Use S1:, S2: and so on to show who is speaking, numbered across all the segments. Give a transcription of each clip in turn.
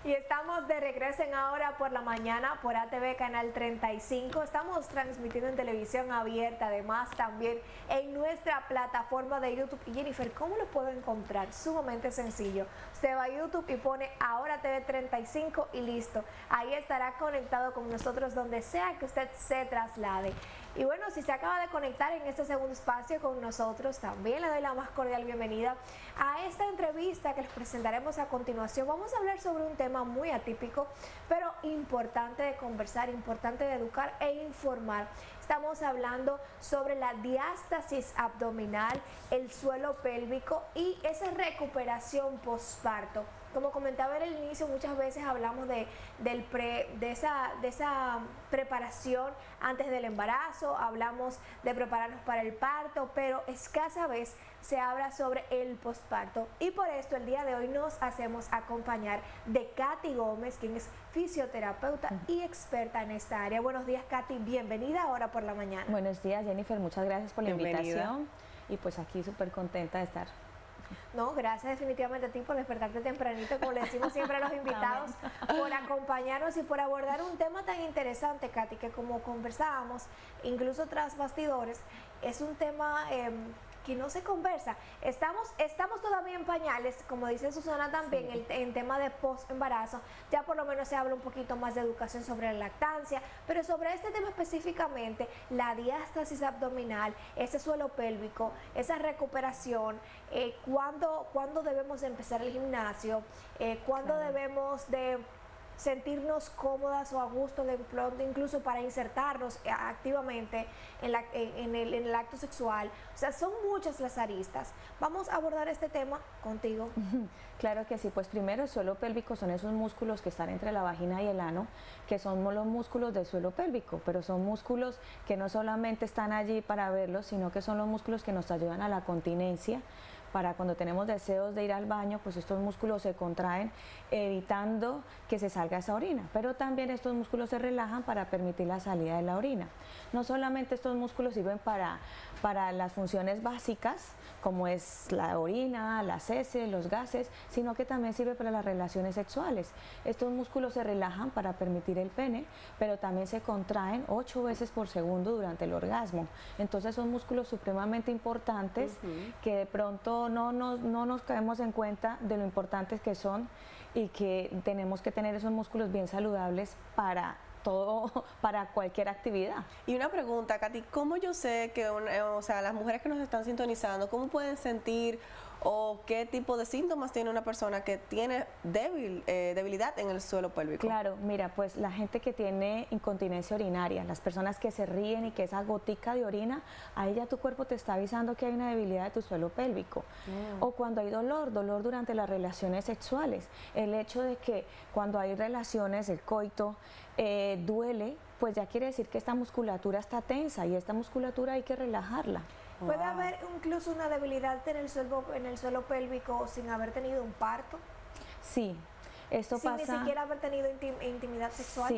S1: Y estamos de regreso en Ahora por la Mañana por ATV Canal 35. Estamos transmitiendo en televisión abierta, además también en nuestra plataforma de YouTube. Y Jennifer, ¿cómo lo puedo encontrar? Sumamente sencillo. Usted va a YouTube y pone Ahora TV 35 y listo. Ahí estará conectado con nosotros donde sea que usted se traslade. Y bueno, si se acaba de conectar en este segundo espacio con nosotros, también le doy la más cordial bienvenida a esta entrevista que les presentaremos a continuación. Vamos a hablar sobre un tema muy atípico, pero importante de conversar, importante de educar e informar. Estamos hablando sobre la diástasis abdominal, el suelo pélvico y esa recuperación postparto. Como comentaba en el inicio, muchas veces hablamos de esa preparación antes del embarazo, hablamos de prepararnos para el parto, pero escasa vez se habla sobre el postparto. Y por esto el día de hoy nos hacemos acompañar de Katy Gómez, quien es fisioterapeuta y experta en esta área. Buenos días, Katy, bienvenida Ahora por la Mañana.
S2: Buenos días, Jennifer, muchas gracias por la invitación y pues aquí súper contenta de estar.
S1: No, gracias definitivamente a ti por despertarte tempranito, como le decimos siempre a los invitados, por acompañarnos y por abordar un tema tan interesante, Katy, que como conversábamos, incluso tras bastidores, es un tema que no se conversa. Estamos todavía en pañales, como dice Susana también, sí, en tema de post-embarazo, ya por lo menos se habla un poquito más de educación sobre la lactancia, pero sobre este tema específicamente, la diástasis abdominal, ese suelo pélvico, esa recuperación, ¿cuándo debemos empezar el gimnasio? ¿Cuándo debemos de sentirnos cómodas o a gusto incluso para insertarnos activamente en el acto sexual? O sea, son muchas las aristas. Vamos a abordar este tema contigo.
S2: Claro que sí, pues primero el suelo pélvico son esos músculos que están entre la vagina y el ano, que son los músculos del suelo pélvico, pero son músculos que no solamente están allí para verlos, sino que son los músculos que nos ayudan a la continencia. Para cuando tenemos deseos de ir al baño, pues estos músculos se contraen, evitando que se salga esa orina, pero también estos músculos se relajan para permitir la salida de la orina. No solamente estos músculos sirven para las funciones básicas, como es la orina, las heces, los gases, sino que también sirve para las relaciones sexuales. Estos músculos se relajan para permitir el pene, pero también se contraen 8 veces por segundo durante el orgasmo. Entonces son músculos supremamente importantes que de pronto no nos caemos en cuenta de lo importantes que son y que tenemos que tener esos músculos bien saludables para todo, para cualquier actividad.
S3: Y una pregunta, Katy, ¿cómo yo sé que las mujeres que nos están sintonizando, cómo pueden sentir o qué tipo de síntomas tiene una persona que tiene debilidad en el suelo pélvico?
S2: Claro, mira, pues la gente que tiene incontinencia urinaria, las personas que se ríen y que esa gotica de orina, ahí ya tu cuerpo te está avisando que hay una debilidad de tu suelo pélvico. O cuando hay dolor durante las relaciones sexuales, el hecho de que cuando hay relaciones, el coito, duele, pues ya quiere decir que esta musculatura está tensa y esta musculatura hay que relajarla.
S1: ¿Puede haber incluso una debilidad en el suelo pélvico sin haber tenido un parto?
S2: Sí, esto pasa.
S1: Sin ni siquiera haber tenido intimidad sexual.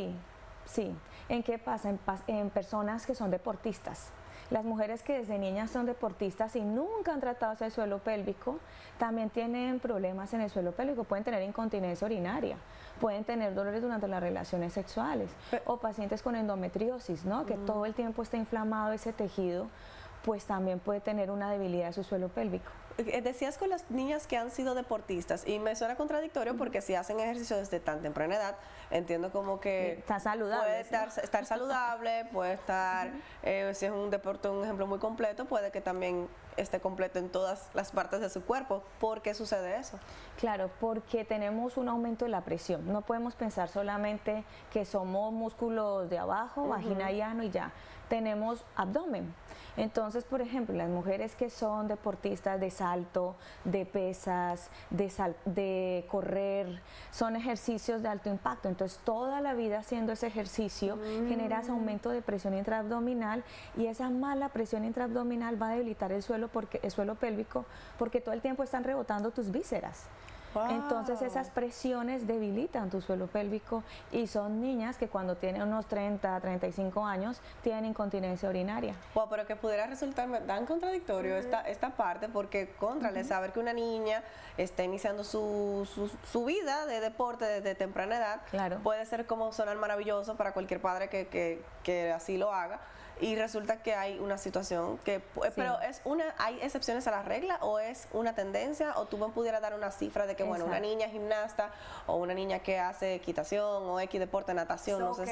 S2: Sí. ¿En qué pasa? En personas que son deportistas. Las mujeres que desde niñas son deportistas y nunca han tratado ese suelo pélvico, también tienen problemas en el suelo pélvico, pueden tener incontinencia urinaria, pueden tener dolores durante las relaciones sexuales, o pacientes con endometriosis, ¿no? Que todo el tiempo está inflamado ese tejido, pues también puede tener una debilidad de su suelo pélvico.
S3: Decías con las niñas que han sido deportistas y me suena contradictorio porque si hacen ejercicio desde tan temprana edad, entiendo como que
S2: está saludable,
S3: puede estar saludable, puede estar, si es un deporte, un ejemplo muy completo, puede que también esté completo en todas las partes de su cuerpo. ¿Por qué sucede eso?
S2: Claro, porque tenemos un aumento de la presión. No podemos pensar solamente que somos músculos de abajo, vagina y ano y ya. Tenemos abdomen. Entonces, por ejemplo, las mujeres que son deportistas de salto, de pesas, de correr, son ejercicios de alto impacto. Entonces, toda la vida haciendo ese ejercicio genera ese aumento de presión intraabdominal y esa mala presión intraabdominal va a debilitar el suelo pélvico porque todo el tiempo están rebotando tus vísceras.
S3: Wow.
S2: Entonces esas presiones debilitan tu suelo pélvico y son niñas que cuando tienen unos 30, 35 años tienen incontinencia urinaria.
S3: Wow, pero que pudiera resultarme tan contradictorio esta parte, porque contrale saber que una niña está iniciando su vida de deporte desde temprana edad,
S2: Claro.
S3: puede ser como sonar maravilloso para cualquier padre que así lo haga. Y resulta que hay una situación que, pero ¿hay excepciones a la regla o es una tendencia? ¿O tú me pudieras dar una cifra de que, bueno, una niña gimnasta o una niña que hace equitación o X deporte, natación, no sé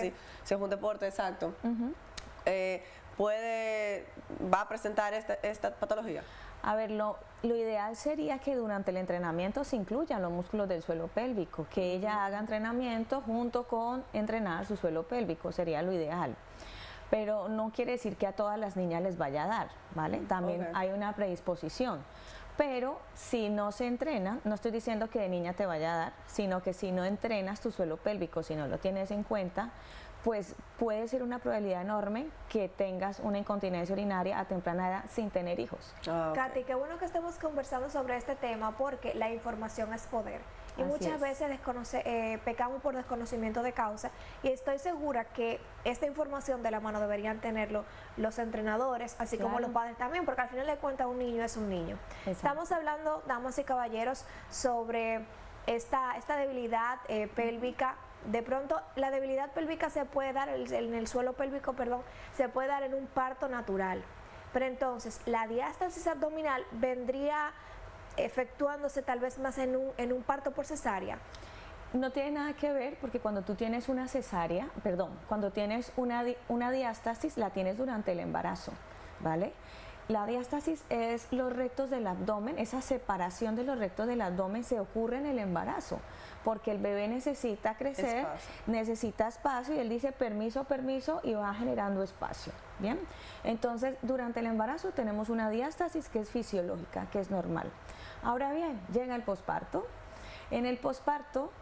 S3: si es un deporte exacto, va a presentar esta patología?
S2: A ver, lo ideal sería que durante el entrenamiento se incluyan los músculos del suelo pélvico, que ella haga entrenamiento junto con entrenar su suelo pélvico, sería lo ideal. Pero no quiere decir que a todas las niñas les vaya a dar, ¿vale? También hay una predisposición. Pero si no se entrena, no estoy diciendo que de niña te vaya a dar, sino que si no entrenas tu suelo pélvico, si no lo tienes en cuenta, pues puede ser una probabilidad enorme que tengas una incontinencia urinaria a temprana edad sin tener hijos.
S1: Katy, qué bueno que estemos conversando sobre este tema porque la información es poder. Y
S2: Así
S1: muchas
S2: es.
S1: veces pecamos por desconocimiento de causa y estoy segura que esta información de la mano deberían tenerlo los entrenadores, así como
S2: Claro.
S1: los padres también, porque al final de cuentas un niño es un niño.
S2: Exacto.
S1: Estamos hablando, damas y caballeros, sobre esta debilidad pélvica. De pronto la debilidad pélvica se puede dar en el suelo pélvico, perdón, se puede dar en un parto natural. Pero entonces la diástasis abdominal vendría efectuándose tal vez más en un parto por cesárea.
S2: No tiene nada que ver porque cuando tú tienes una cesárea, cuando tienes una diástasis la tienes durante el embarazo, ¿vale? La diástasis es los rectos del abdomen, esa separación de los rectos del abdomen se ocurre en el embarazo, porque el bebé necesita crecer, necesita espacio y él dice permiso, permiso y va generando espacio, ¿bien? Entonces, durante el embarazo tenemos una diástasis que es fisiológica, que es normal. Ahora bien, llega el posparto. En el posparto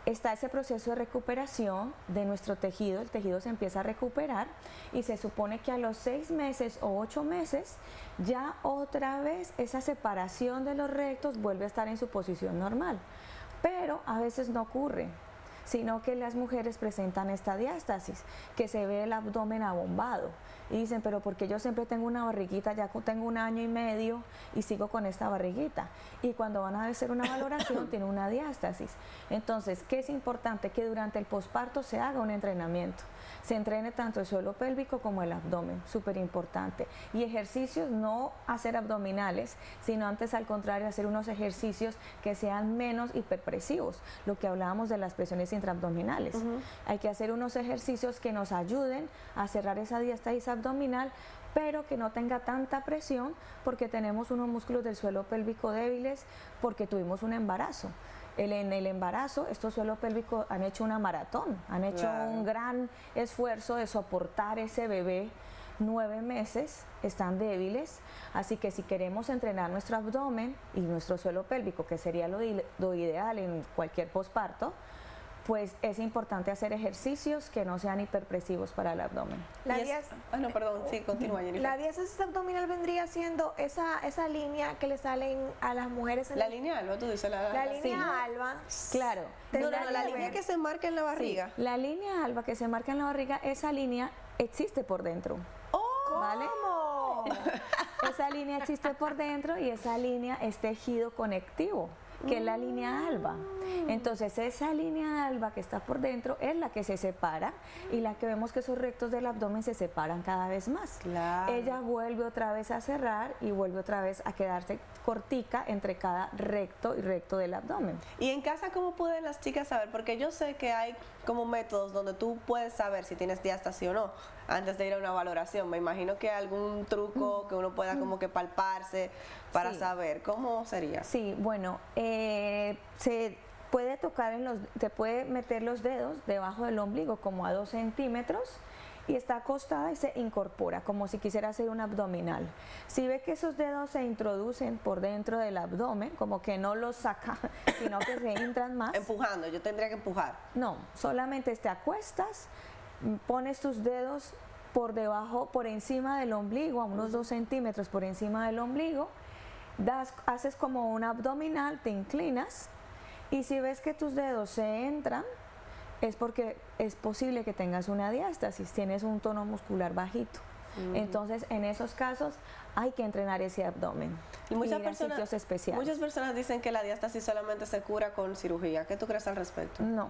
S2: está ese proceso de recuperación de nuestro tejido, el tejido se empieza a recuperar y se supone que a los 6 meses o 8 meses ya otra vez esa separación de los rectos vuelve a estar en su posición normal, pero a veces no ocurre, sino que las mujeres presentan esta diástasis, que se ve el abdomen abombado y dicen, pero porque yo siempre tengo una barriguita, ya tengo 1 año y medio y sigo con esta barriguita, y cuando van a hacer una valoración tiene una diástasis. Entonces, ¿qué es importante? Que durante el posparto se haga un entrenamiento, se entrene tanto el suelo pélvico como el abdomen, súper importante, y ejercicios, no hacer abdominales, sino antes al contrario hacer unos ejercicios que sean menos hiperpresivos, lo que hablábamos de las presiones intraabdominales. Hay que hacer unos ejercicios que nos ayuden a cerrar esa diástasis abdominal, pero que no tenga tanta presión porque tenemos unos músculos del suelo pélvico débiles porque tuvimos un embarazo. En el embarazo, estos suelos pélvicos han hecho una maratón, han hecho un gran esfuerzo de soportar ese bebé 9 meses, están débiles, así que si queremos entrenar nuestro abdomen y nuestro suelo pélvico, que sería lo ideal en cualquier posparto, pues es importante hacer ejercicios que no sean hiperpresivos para el abdomen.
S3: Continúa, Jennifer.
S1: La diástasis abdominal vendría siendo esa línea que le salen a las mujeres.
S3: La línea alba, tú dices, la
S1: línea alba.
S2: Claro.
S3: La línea que se marca en la barriga.
S2: Sí, la línea alba que se marca en la barriga, esa línea existe por dentro. ¿Vale?
S1: ¿Cómo?
S2: Esa línea existe por dentro y esa línea es tejido conectivo, que es la línea alba. Entonces esa línea alba que está por dentro es la que se separa y la que vemos que esos rectos del abdomen se separan cada vez más.
S3: Claro.
S2: Ella vuelve otra vez a cerrar y vuelve otra vez a quedarse cortica entre cada recto y recto del abdomen.
S3: ¿Y en casa cómo pueden las chicas saber? Porque yo sé que hay como métodos donde tú puedes saber si tienes diástasis o no antes de ir a una valoración. Me imagino que hay algún truco que uno pueda como que palparse para saber. ¿Cómo sería?
S2: Sí, bueno, se puede tocar te puede meter los dedos debajo del ombligo como a 2 centímetros y está acostada y se incorpora como si quisiera hacer un abdominal. Si ve que esos dedos se introducen por dentro del abdomen, como que no los saca, sino que se entran más.
S3: Empujando, yo tendría que empujar.
S2: No, solamente te acuestas, pones tus dedos por debajo, por encima del ombligo, a unos 2 centímetros por encima del ombligo, haces como un abdominal, te inclinas y si ves que tus dedos se entran, es porque es posible que tengas una diástasis, tienes un tono muscular bajito. Entonces, en esos casos hay que entrenar ese abdomen.
S3: Y
S2: ir a sitios especiales.
S3: Muchas personas dicen que la diástasis solamente se cura con cirugía. ¿Qué tú crees al respecto?
S2: No,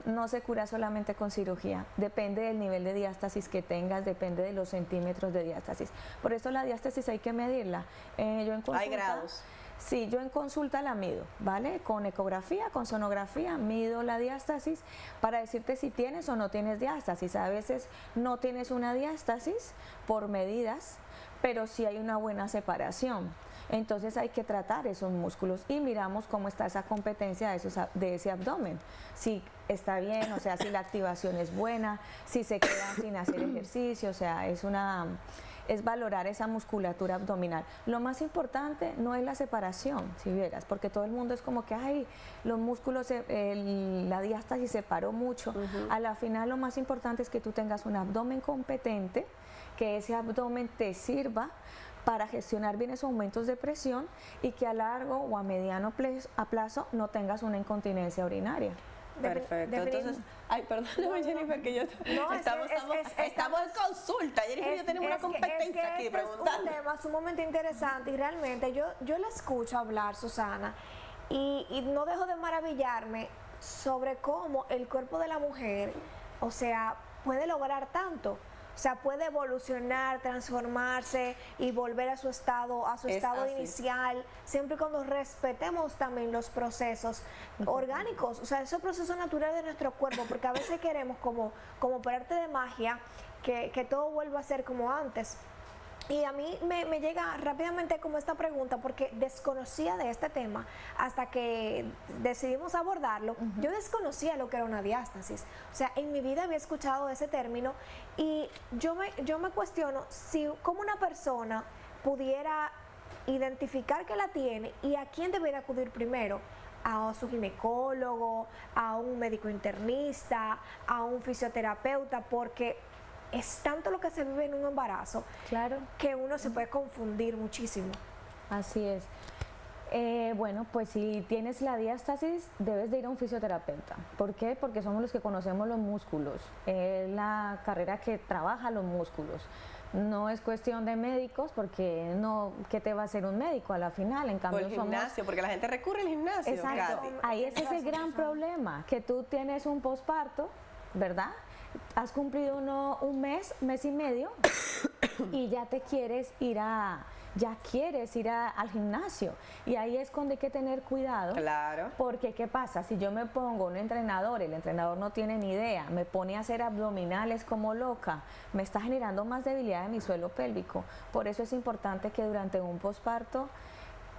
S2: no se cura solamente con cirugía. Depende del nivel de diástasis que tengas, depende de los centímetros de diástasis. Por eso la diástasis hay que medirla. Yo en consulta,
S3: ¿hay grados?
S2: Sí, yo en consulta la mido, ¿vale? Con ecografía, con sonografía, mido la diástasis para decirte si tienes o no tienes diástasis. A veces no tienes una diástasis por medidas, pero sí hay una buena separación. Entonces hay que tratar esos músculos y miramos cómo está esa competencia de ese abdomen. Si está bien, o sea, si la activación es buena, si se quedan sin hacer ejercicio, o sea, es valorar esa musculatura abdominal. Lo más importante no es la separación, si vieras, porque todo el mundo es como que, ay, los músculos, la diástasis se separó mucho. A la final lo más importante es que tú tengas un abdomen competente, que ese abdomen te sirva para gestionar bien esos aumentos de presión y que a largo o a mediano plazo no tengas una incontinencia urinaria.
S3: Perfecto. Entonces, ay, perdóname, Jennifer, que yo estamos en consulta. Jennifer y yo tenemos una competencia aquí preguntando.
S1: Es un tema sumamente interesante y realmente yo la escucho hablar, Susana, y no dejo de maravillarme sobre cómo el cuerpo de la mujer, o sea, puede lograr tanto. O sea, puede evolucionar, transformarse y volver a su estado inicial, siempre y cuando respetemos también los procesos orgánicos, o sea, esos procesos naturales de nuestro cuerpo, porque a veces queremos como por arte de magia que todo vuelva a ser como antes. Y a mí me llega rápidamente como esta pregunta porque desconocía de este tema hasta que decidimos abordarlo. Yo desconocía lo que era una diástasis. O sea, en mi vida había escuchado ese término y yo me cuestiono si cómo una persona pudiera identificar que la tiene y a quién debería acudir primero. A su ginecólogo, a un médico internista, a un fisioterapeuta, porque es tanto lo que se vive en un embarazo,
S2: claro,
S1: que uno se puede confundir muchísimo.
S2: Así es. Bueno, pues si tienes la diástasis, debes de ir a un fisioterapeuta. ¿Por qué? Porque somos los que conocemos los músculos. Es la carrera que trabaja los músculos. No es cuestión de médicos, porque no, ¿qué te va a hacer un médico a la final? En cambio,
S3: o el gimnasio, porque la gente recurre al gimnasio.
S2: Exacto.
S3: Katy.
S2: Ahí es ese gran problema, que tú tienes un posparto, ¿verdad? Has cumplido un mes y medio y ya quieres ir al gimnasio, y ahí es cuando hay que tener cuidado.
S3: Claro.
S2: Porque ¿qué pasa? Si yo me pongo un entrenador, el entrenador no tiene ni idea, me pone a hacer abdominales como loca, me está generando más debilidad en mi suelo pélvico. Por eso es importante que durante un posparto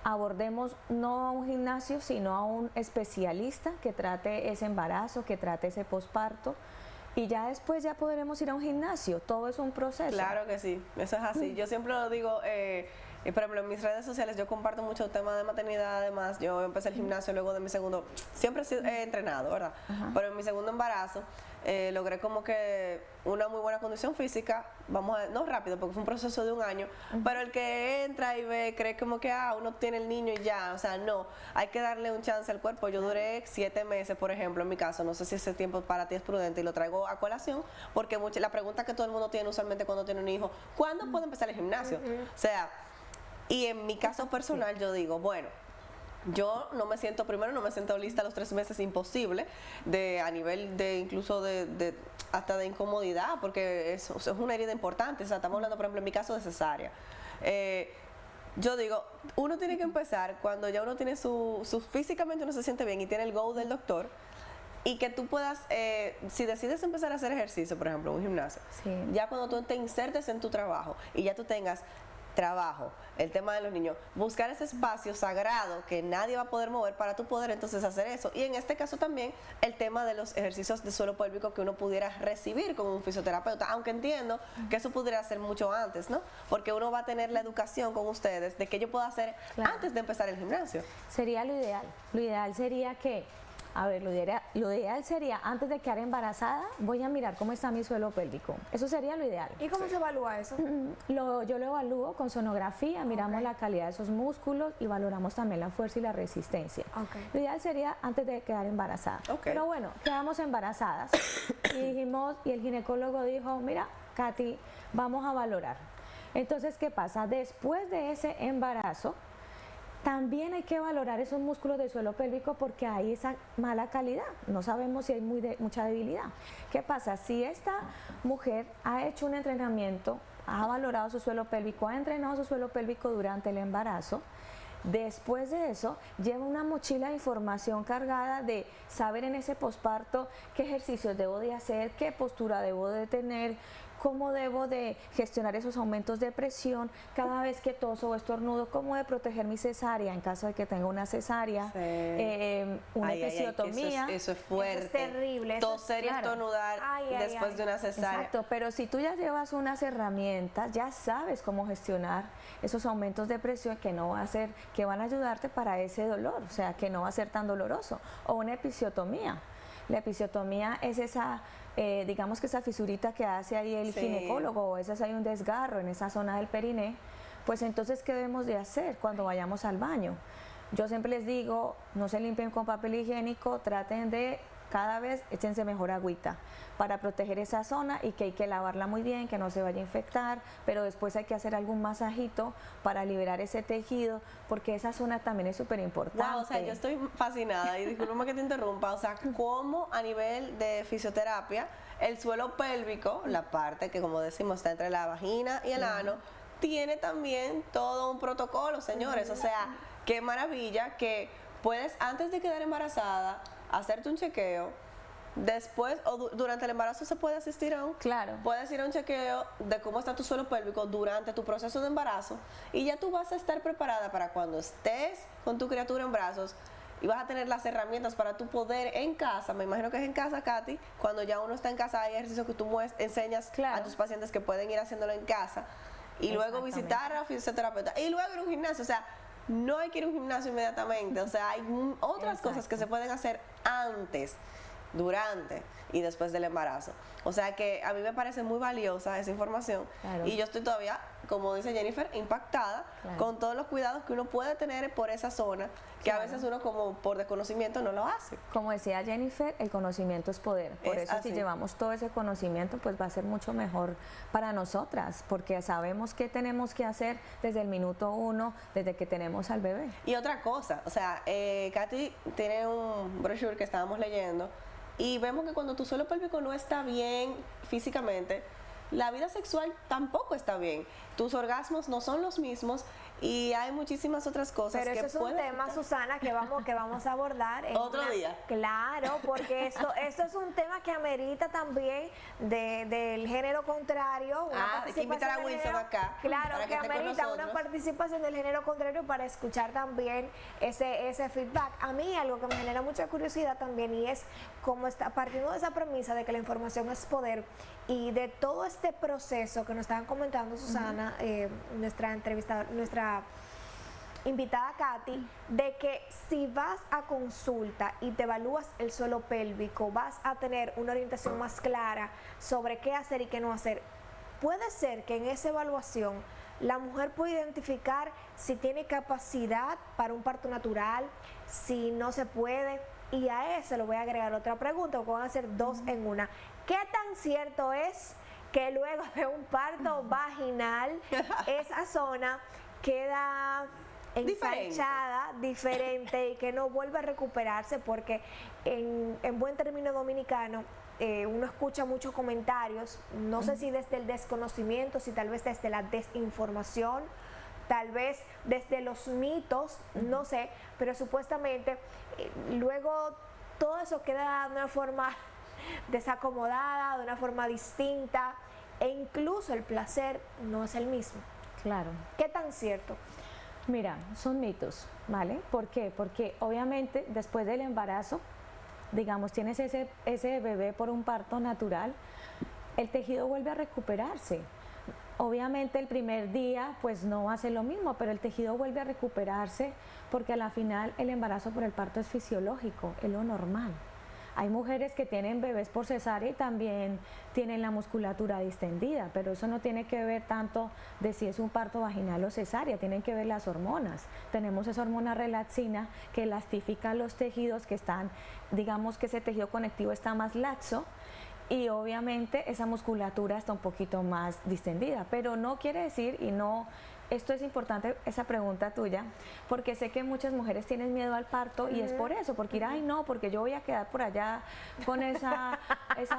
S2: abordemos no a un gimnasio, sino a un especialista que trate ese embarazo, que trate ese posparto. Y ya después ya podremos ir a un gimnasio, todo es un proceso.
S3: Claro que sí, eso es así. Yo siempre lo digo, por ejemplo, en mis redes sociales yo comparto mucho tema de maternidad, además yo empecé el gimnasio luego de mi segundo, siempre he entrenado, ¿verdad? Pero en mi segundo embarazo logré como que una muy buena condición física, no rápido porque fue un proceso de un año, pero el que entra y ve cree como que uno tiene el niño y ya, o sea, no, hay que darle un chance al cuerpo. Yo duré 7 meses, por ejemplo, en mi caso, no sé si ese tiempo para ti es prudente y lo traigo a colación, porque la pregunta que todo el mundo tiene usualmente cuando tiene un hijo, ¿cuándo puedo empezar el gimnasio? O sea, y en mi caso personal yo digo, bueno, yo no me siento lista a los 3 meses, imposible, a nivel de incluso hasta de incomodidad, porque es una herida importante. O sea, estamos hablando, por ejemplo, en mi caso de cesárea. Yo digo, uno tiene que empezar cuando ya uno tiene físicamente uno se siente bien y tiene el go del doctor, y que tú puedas, si decides empezar a hacer ejercicio, por ejemplo, en un gimnasio, ya cuando tú te insertes en tu trabajo y ya tú tengas trabajo, el tema de los niños, buscar ese espacio sagrado que nadie va a poder mover para tú poder entonces hacer eso. Y en este caso también el tema de los ejercicios de suelo pélvico que uno pudiera recibir con un fisioterapeuta, aunque entiendo que eso pudiera ser mucho antes, ¿no? Porque uno va a tener la educación con ustedes de qué yo puedo hacer antes de empezar el gimnasio.
S2: Sería lo ideal. Lo ideal sería que A ver, lo ideal sería, antes de quedar embarazada, voy a mirar cómo está mi suelo pélvico. Eso sería lo ideal.
S1: ¿Y cómo se evalúa eso?
S2: Yo lo evalúo con sonografía, miramos
S1: Ok.
S2: la calidad de esos músculos y valoramos también la fuerza y la resistencia.
S1: Ok.
S2: Lo ideal sería antes de quedar embarazada.
S3: Ok.
S2: Pero bueno, quedamos embarazadas y dijimos, y el ginecólogo dijo, mira, Katy, vamos a valorar. Entonces, ¿qué pasa? Después de ese embarazo, también hay que valorar esos músculos del suelo pélvico porque hay esa mala calidad. No sabemos si hay mucha debilidad. ¿Qué pasa? Si esta mujer ha hecho un entrenamiento, ha valorado su suelo pélvico, ha entrenado su suelo pélvico durante el embarazo, después de eso lleva una mochila de información cargada de saber en ese posparto qué ejercicios debo de hacer, qué postura debo de tener, cómo debo de gestionar esos aumentos de presión cada vez que toso o estornudo, cómo de proteger mi cesárea en caso de que tenga una cesárea, una episiotomía.
S3: Eso es fuerte.
S1: Eso es terrible, eso es
S3: Toser y
S2: claro.
S3: estornudar después de una cesárea.
S2: Exacto, pero si tú ya llevas unas herramientas, ya sabes cómo gestionar esos aumentos de presión que no va a ser, que van a ayudarte para ese dolor, o sea, que no va a ser tan doloroso. O una episiotomía. La episiotomía es esa, digamos que esa fisurita que hace ahí el
S3: Sí.
S2: ginecólogo, o ese hay un desgarro en esa zona del periné, pues entonces, ¿qué debemos de hacer cuando vayamos al baño? Yo siempre les digo, no se limpien con papel higiénico, traten de cada vez échense mejor agüita para proteger esa zona y que hay que lavarla muy bien, que no se vaya a infectar, pero después hay que hacer algún masajito para liberar ese tejido, porque esa zona también es súper importante.
S3: Wow, o sea, yo estoy fascinada y discúlpame que te interrumpa, o sea, cómo a nivel de fisioterapia el suelo pélvico, la parte que como decimos está entre la vagina y el ano, tiene también todo un protocolo, señores, o sea, qué maravilla que puedes antes de quedar embarazada hacerte un chequeo. Después o durante el embarazo se puede asistir a un.
S2: Claro.
S3: Puedes ir a un chequeo de cómo está tu suelo pélvico durante tu proceso de embarazo y ya tú vas a estar preparada para cuando estés con tu criatura en brazos y vas a tener las herramientas para tú poder en casa, me imagino que es en casa, Katy, cuando ya uno está en casa hay ejercicios que tú enseñas
S2: Claro.
S3: a tus pacientes que pueden ir haciéndolo en casa y luego
S2: Exactamente.
S3: visitar a la fisioterapeuta y luego ir a un gimnasio, o sea, no hay que ir a un gimnasio inmediatamente, o sea, hay otras cosas que se pueden hacer antes, durante y después del embarazo. O sea que a mí me parece muy valiosa esa información
S2: Claro.
S3: y yo estoy todavía, como dice Jennifer, impactada
S2: Claro.
S3: con todos los cuidados que uno puede tener por esa zona, que a veces uno como por desconocimiento no lo hace.
S2: Como decía Jennifer, el conocimiento es poder. Por
S3: Es
S2: eso
S3: así.
S2: si llevamos todo ese conocimiento, pues va a ser mucho mejor para nosotras, porque sabemos qué tenemos que hacer desde el minuto 1, desde que tenemos al bebé.
S3: Y otra cosa, o sea, Katy tiene un brochure que estábamos leyendo y vemos que cuando tu suelo pélvico no está bien físicamente, la vida sexual tampoco está bien. Tus orgasmos no son los mismos y hay muchísimas otras cosas
S1: Pero
S3: que
S1: eso es un
S3: pueden
S1: tema,
S3: afectar.
S1: Susana, que vamos a abordar en
S3: Otro día.
S1: Claro, porque esto es un tema que amerita también del género contrario. Una
S3: Hay que invitar a
S1: participación del
S3: Wilson
S1: género-
S3: acá
S1: Claro,
S3: para
S1: que
S3: que esté con
S1: amerita una
S3: nosotros.
S1: participación del género contrario para escuchar también ese feedback. A mí algo que me genera mucha curiosidad también y es cómo está partiendo de esa premisa de que la información es poder y de todo este proceso que nos estaban comentando Susana, nuestra entrevistadora, nuestra invitada Katy, de que si vas a consulta y te evalúas el suelo pélvico, vas a tener una orientación más clara sobre qué hacer y qué no hacer. Puede ser que en esa evaluación la mujer pueda identificar si tiene capacidad para un parto natural, si no se puede, y a eso le voy a agregar otra pregunta, porque van a ser dos en una. ¿Qué tan cierto es que luego de un parto vaginal esa zona queda ensanchada, diferente y que no vuelve a recuperarse? Porque en buen término dominicano uno escucha muchos comentarios, no sé si desde el desconocimiento, si tal vez desde la desinformación, tal vez desde los mitos, no sé, pero supuestamente luego todo eso queda de una forma desacomodada, de una forma distinta, e incluso el placer no es el mismo.
S2: Claro.
S1: ¿Qué tan cierto?
S2: Mira, son mitos, ¿vale? ¿Por qué? Porque obviamente después del embarazo, digamos, tienes ese bebé por un parto natural, el tejido vuelve a recuperarse. Obviamente el primer día pues no va a ser lo mismo, pero el tejido vuelve a recuperarse porque a la final el embarazo por el parto es fisiológico, es lo normal. Hay mujeres que tienen bebés por cesárea y también tienen la musculatura distendida, pero eso no tiene que ver tanto de si es un parto vaginal o cesárea, tienen que ver las hormonas. Tenemos esa hormona relaxina que elastifica los tejidos que están, digamos que ese tejido conectivo está más laxo, y obviamente esa musculatura está un poquito más distendida, pero no quiere decir, y no, esto es importante, esa pregunta tuya, porque sé que muchas mujeres tienen miedo al parto y es por eso, porque ay no, porque yo voy a quedar por allá con esa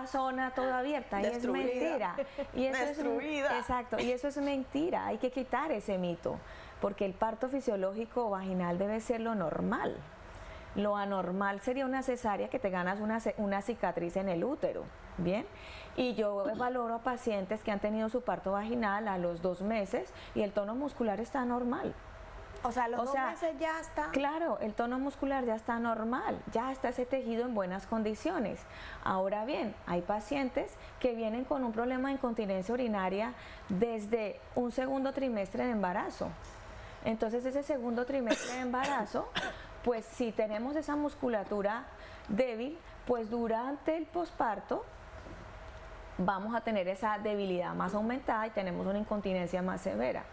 S2: zona toda abierta, y es mentira. Y eso
S3: Destruida.
S2: Exacto, y eso es mentira, hay que quitar ese mito, porque el parto fisiológico vaginal debe ser lo normal. Lo anormal sería una cesárea que te ganas una cicatriz en el útero, ¿bien? Y yo valoro a pacientes que han tenido su parto vaginal a los 2 meses y el tono muscular está normal.
S1: O sea, los 2 meses ya está.
S2: Claro, el tono muscular ya está normal, ya está ese tejido en buenas condiciones. Ahora bien, hay pacientes que vienen con un problema de incontinencia urinaria desde un segundo trimestre de embarazo. Entonces ese segundo trimestre de embarazo, pues si tenemos esa musculatura débil, pues durante el posparto vamos a tener esa debilidad más aumentada y tenemos una incontinencia más severa.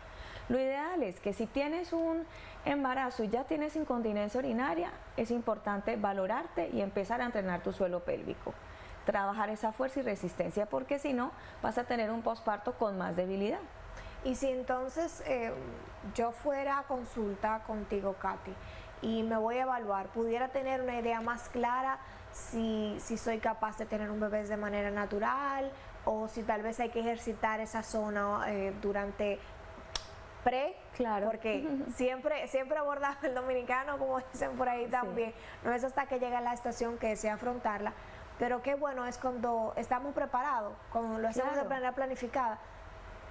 S2: Lo ideal es que si tienes un embarazo y ya tienes incontinencia urinaria, es importante valorarte y empezar a entrenar tu suelo pélvico. Trabajar esa fuerza y resistencia, porque si no, vas a tener un posparto con más debilidad.
S1: Y si entonces yo fuera a consulta contigo, Katy, y me voy a evaluar, pudiera tener una idea más clara si soy capaz de tener un bebé de manera natural o si tal vez hay que ejercitar esa zona durante
S2: Claro.
S1: porque siempre abordamos el dominicano, como dicen por ahí también, no es hasta que llega la estación que desea afrontarla, pero qué bueno es cuando estamos preparados, cuando lo hacemos de manera planificada.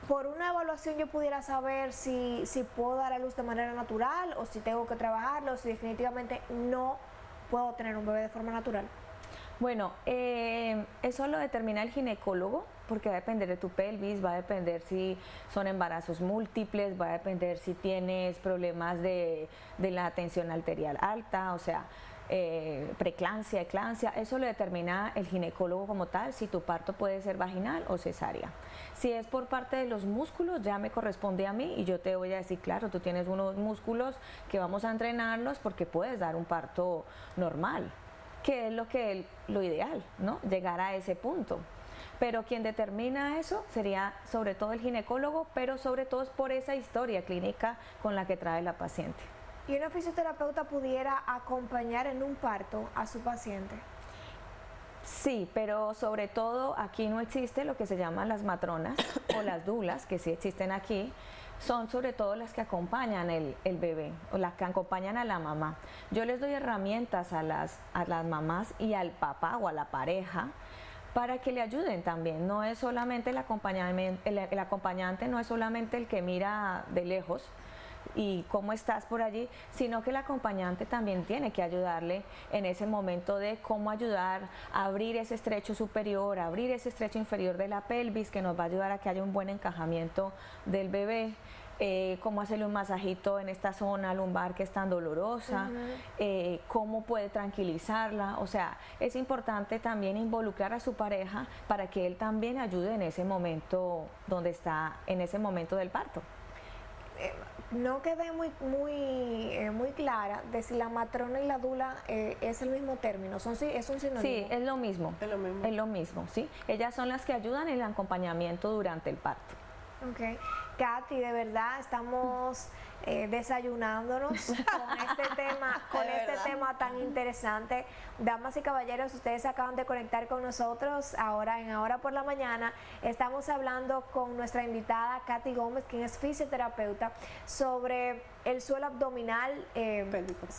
S1: Por una evaluación yo pudiera saber si puedo dar a luz de manera natural o si tengo que trabajarlo o si definitivamente no puedo tener un bebé de forma natural.
S2: Bueno, eso lo determina el ginecólogo, porque va a depender de tu pelvis, va a depender si son embarazos múltiples, va a depender si tienes problemas de la tensión arterial alta, o sea, preeclampsia, eclampsia, eso lo determina el ginecólogo como tal, si tu parto puede ser vaginal o cesárea. Si es por parte de los músculos, ya me corresponde a mí y yo te voy a decir, claro, tú tienes unos músculos que vamos a entrenarlos porque puedes dar un parto normal, que es lo ideal, ¿no? Llegar a ese punto. Pero quien determina eso sería sobre todo el ginecólogo, pero sobre todo es por esa historia clínica con la que trae la paciente.
S1: ¿Y una fisioterapeuta pudiera acompañar en un parto a su paciente?
S2: Sí, pero sobre todo aquí no existe lo que se llaman las matronas o las dulas, que sí existen aquí, son sobre todo las que acompañan el bebé o las que acompañan a la mamá. Yo les doy herramientas a las mamás y al papá o a la pareja para que le ayuden también. No es solamente el acompañante no es solamente el que mira de lejos y cómo estás por allí, sino que el acompañante también tiene que ayudarle en ese momento de cómo ayudar a abrir ese estrecho superior, a abrir ese estrecho inferior de la pelvis, que nos va a ayudar a que haya un buen encajamiento del bebé. Cómo hacerle un masajito en esta zona lumbar que es tan dolorosa, cómo puede tranquilizarla. O sea, es importante también involucrar a su pareja para que él también ayude en ese momento donde está, en ese momento del parto.
S1: No quedé muy clara de si la matrona y la dula es el mismo término, es un sinónimo.
S2: Sí, es lo mismo.
S3: Es lo mismo.
S2: Es lo mismo, sí. Ellas son las que ayudan en el acompañamiento durante el parto.
S1: Ok. Katy, de verdad estamos desayunándonos con este tema tan interesante. Damas y caballeros, ustedes se acaban de conectar con nosotros ahora en Ahora por la Mañana. Estamos hablando con nuestra invitada Katy Gómez, quien es fisioterapeuta, sobre el suelo abdominal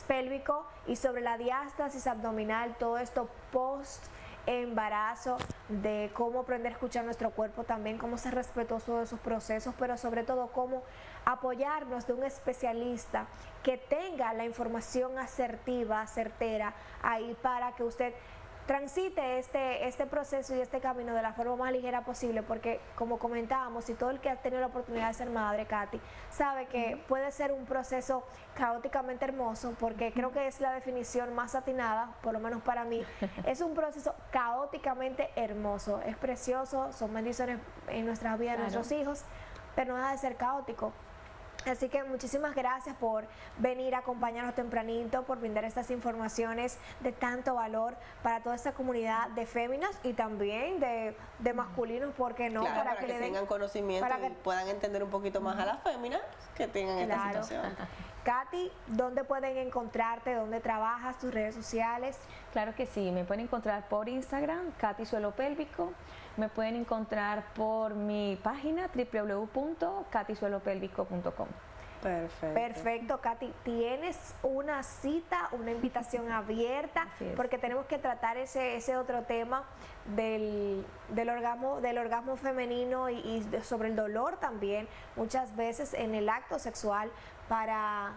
S1: pélvico y sobre la diástasis abdominal, todo esto post embarazo, de cómo aprender a escuchar nuestro cuerpo también, cómo ser respetuoso de sus procesos, pero sobre todo cómo apoyarnos de un especialista que tenga la información asertiva, certera, ahí para que usted transite este proceso y este camino de la forma más ligera posible, porque como comentábamos, y todo el que ha tenido la oportunidad de ser madre, Katy, sabe que puede ser un proceso caóticamente hermoso, porque creo que es la definición más atinada, por lo menos para mí. Es un proceso caóticamente hermoso, es precioso, son bendiciones en nuestras vidas,
S2: Claro.
S1: nuestros hijos, pero no deja de ser caótico. Así que muchísimas gracias por venir a acompañarnos tempranito, por brindar estas informaciones de tanto valor para toda esta comunidad de féminas y también de masculinos, ¿por qué no?
S3: Claro, para que
S1: le den
S3: tengan conocimiento
S1: para que-
S3: y puedan entender un poquito más a las féminas que tengan esta
S1: Claro.
S3: situación.
S1: Katy, ¿dónde pueden encontrarte? ¿Dónde trabajas? ¿Tus redes sociales?
S2: Claro que sí, me pueden encontrar por Instagram, Katy Suelo Pélvico. Me pueden encontrar por mi página www.katysuelopélvico.com.
S3: Perfecto.
S1: Perfecto, Katy. Tienes una cita, una invitación abierta,
S2: Así es.
S1: porque tenemos que tratar ese otro tema del orgasmo femenino y sobre el dolor también, muchas veces en el acto sexual, para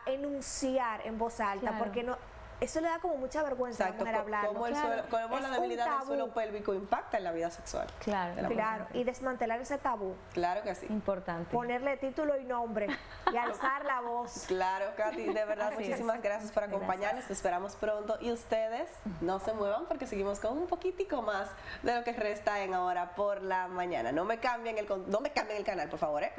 S1: enunciar en voz alta,
S2: Claro.
S1: porque no, eso le da como mucha vergüenza a la
S3: Exacto,
S1: mujer hablarlo.
S3: cómo
S2: Claro.
S3: cómo
S1: Es
S3: la
S1: un
S3: debilidad del
S1: tabú.
S3: suelo pélvico impacta en la vida sexual.
S2: Claro,
S3: de la
S1: Claro, y desmantelar ese tabú,
S3: Claro que sí.
S2: importante.
S1: ponerle título y nombre y alzar la voz.
S3: Claro, Katy, de verdad,
S2: Así es.
S3: muchísimas gracias por acompañarnos. Te esperamos pronto. Y ustedes no se muevan porque seguimos con un poquitico más de lo que resta en Ahora por la Mañana. No me cambien el canal, por favor, ¿eh?